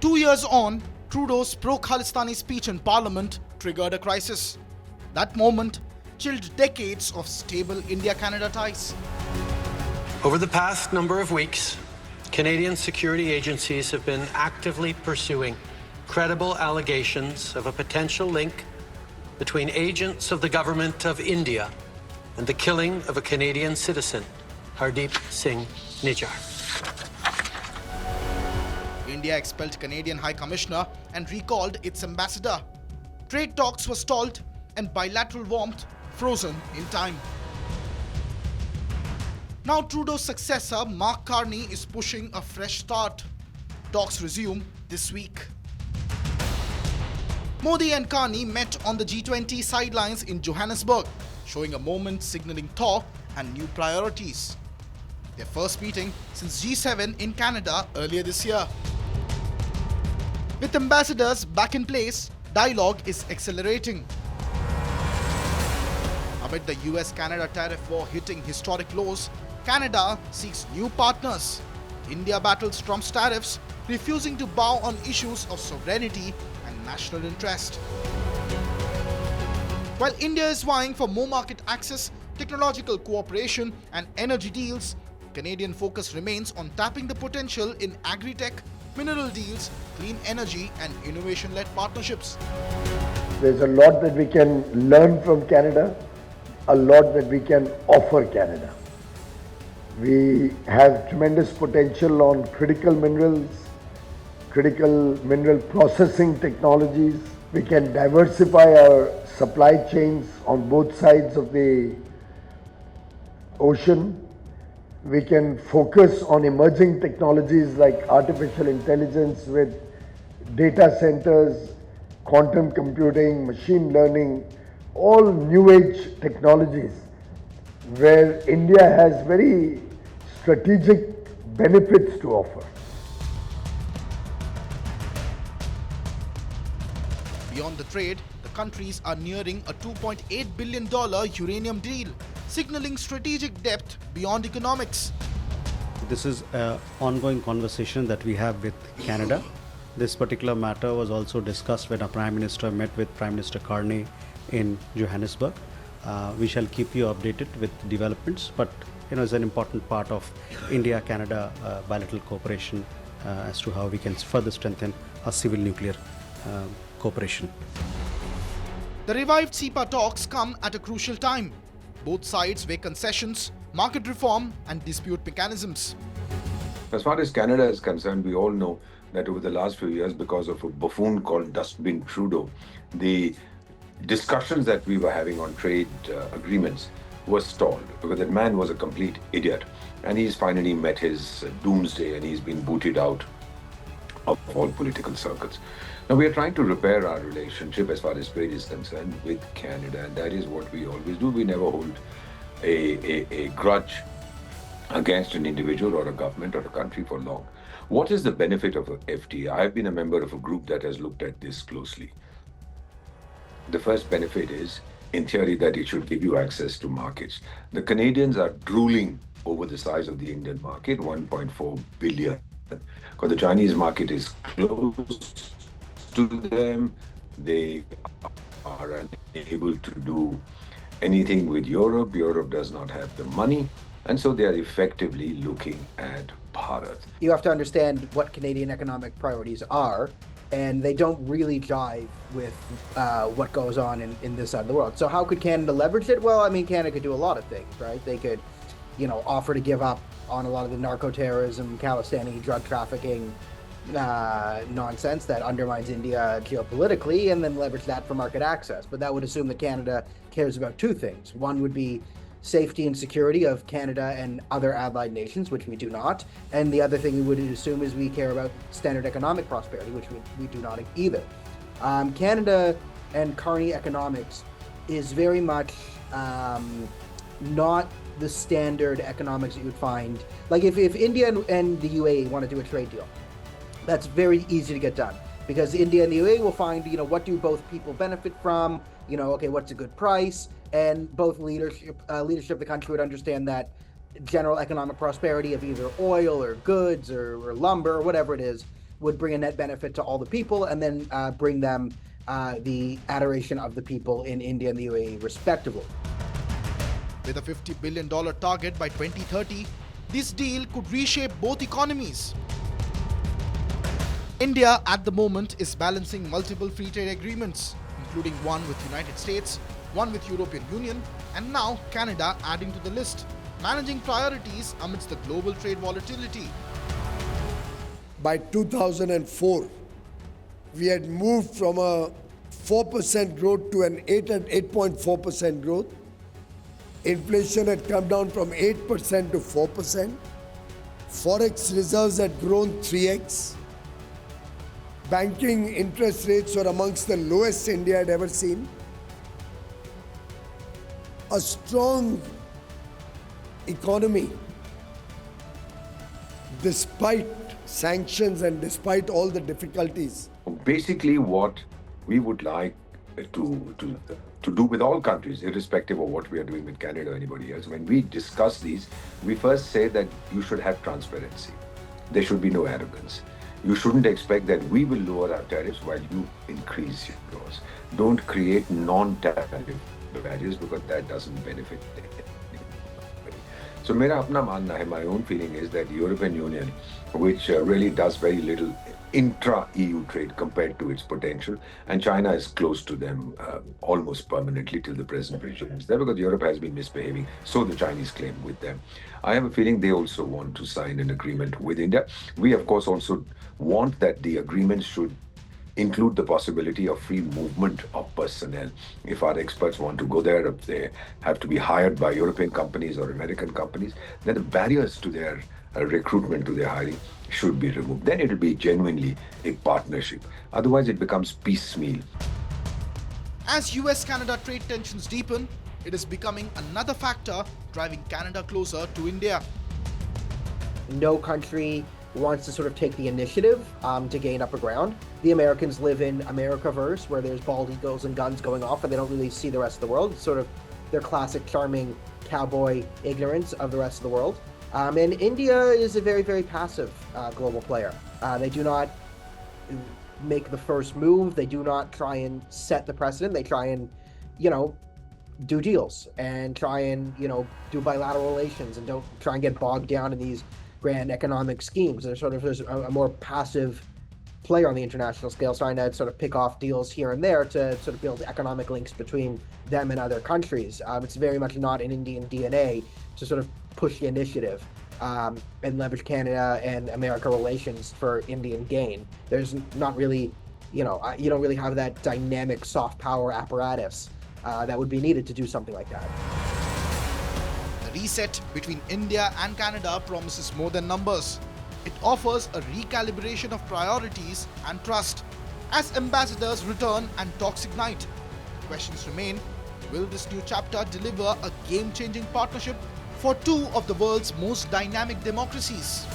2 years on, Trudeau's pro-Khalistani speech in Parliament triggered a crisis. That moment chilled decades of stable India-Canada ties. Over the past number of weeks, Canadian security agencies have been actively pursuing credible allegations of a potential link between agents of the government of India and the killing of a Canadian citizen, Hardeep Singh Nijjar. India expelled Canadian High Commissioner and recalled its ambassador. Trade talks were stalled and bilateral warmth frozen in time. Now Trudeau's successor, Mark Carney, is pushing a fresh start. Talks resume this week. Modi and Carney met on the G20 sidelines in Johannesburg, showing a moment signaling thaw and new priorities. Their first meeting since G7 in Canada earlier this year. With ambassadors back in place, dialogue is accelerating. Amid the US-Canada tariff war hitting historic lows, Canada seeks new partners. India battles Trump's tariffs, refusing to bow on issues of sovereignty and national interest. While India is vying for more market access, technological cooperation and energy deals, Canadian focus remains on tapping the potential in agri-tech, mineral deals, clean energy and innovation-led partnerships. There's a lot that we can learn from Canada, a lot that we can offer Canada. We have tremendous potential on critical minerals, critical mineral processing technologies. We can diversify our supply chains on both sides of the ocean. We can focus on emerging technologies like artificial intelligence with data centers, quantum computing, machine learning, all new age technologies where India has very strategic benefits to offer. Beyond the trade, the countries are nearing a $2.8 billion uranium deal, signaling strategic depth beyond economics. This is an ongoing conversation that we have with Canada. This particular matter was also discussed when our Prime Minister met with Prime Minister Carney in Johannesburg. We shall keep you updated with developments, but it's an important part of India-Canada bilateral cooperation as to how we can further strengthen our civil nuclear cooperation. The revived CEPA talks come at a crucial time. Both sides weigh concessions, market reform and dispute mechanisms. As far as Canada is concerned, we all know that over the last few years, because of a buffoon called Dustbin Trudeau, the discussions that we were having on trade agreements were stalled because that man was a complete idiot. And he's finally met his doomsday and he's been booted out of all political circles. Now we are trying to repair our relationship as far as trade is concerned with Canada, and that is what we always do. We never hold a grudge against an individual or a government or a country for long. What is the benefit of a FTA? I've been a member of a group that has looked at this closely. The first benefit is, in theory, that it should give you access to markets. The Canadians are drooling over the size of the Indian market, 1.4 billion. Because the Chinese market is close to them, they are unable to do anything with Europe. Europe does not have the money, and so they are effectively looking at Bharat. You have to understand what Canadian economic priorities are, and they don't really jive with what goes on in this side of the world. So how could Canada leverage it? Well, I mean, Canada could do a lot of things, right? They could, offer to give up on a lot of the narco-terrorism, Khalistani drug trafficking nonsense that undermines India geopolitically, and then leverage that for market access. But that would assume that Canada cares about two things. One would be safety and security of Canada and other allied nations, which we do not. And the other thing we would assume is we care about standard economic prosperity, which we do not either. Canada and Carney economics is very much not the standard economics that you would find. Like if India and the UAE want to do a trade deal, that's very easy to get done because India and the UAE will find, what do both people benefit from? Okay, what's a good price? And both leadership of the country would understand that general economic prosperity of either oil or goods or lumber or whatever it is would bring a net benefit to all the people, and then bring them the adoration of the people in India and the UAE respectively. With a $50 billion target by 2030, this deal could reshape both economies. India at the moment is balancing multiple free trade agreements, including one with United States, one with European Union, and now Canada adding to the list, managing priorities amidst the global trade volatility. By 2004, we had moved from a 4% growth to an 8.4% growth. Inflation had come down from 8% to 4%. Forex reserves had grown 3x. Banking interest rates were amongst the lowest India had ever seen. A strong economy, despite sanctions and despite all the difficulties. Basically, what we would like to do with all countries, irrespective of what we are doing with Canada or anybody else, when we discuss these, we first say that you should have transparency. There should be no arrogance. You shouldn't expect that we will lower our tariffs while you increase yours. Don't create non-tariff barriers, because that doesn't benefit anybody. So mera apna manna hai, my own feeling is that the European Union, which really does very little intra-EU trade compared to its potential, and China is close to them almost permanently till the present regime is there, because Europe has been misbehaving, so the Chinese claim with them. I have a feeling they also want to sign an agreement with India. We, of course, also want that the agreement should include the possibility of free movement of personnel. If our experts want to go there, if they have to be hired by European companies or American companies, then the barriers to their recruitment, to their hiring, should be removed. Then it will be genuinely a partnership. Otherwise, it becomes piecemeal. As US-Canada trade tensions deepen, it is becoming another factor driving Canada closer to India. No country wants to sort of take the initiative to gain upper ground. The Americans live in Americaverse, where there's bald eagles and guns going off, and they don't really see the rest of the world. It's sort of their classic charming cowboy ignorance of the rest of the world. And India is a very, very passive global player. They do not make the first move. They do not try and set the precedent. They try and, do deals and try and, do bilateral relations, and don't try and get bogged down in these grand economic schemes. There's a more passive player on the international scale, trying to sort of pick off deals here and there to sort of build economic links between them and other countries. It's very much not in Indian DNA to sort of push the initiative and leverage Canada and America relations for Indian gain. There's not really, you don't really have that dynamic soft power apparatus that would be needed to do something like that. The reset between India and Canada promises more than numbers. It offers a recalibration of priorities and trust. As ambassadors return and talks ignite, the questions remain: will this new chapter deliver a game-changing partnership for two of the world's most dynamic democracies?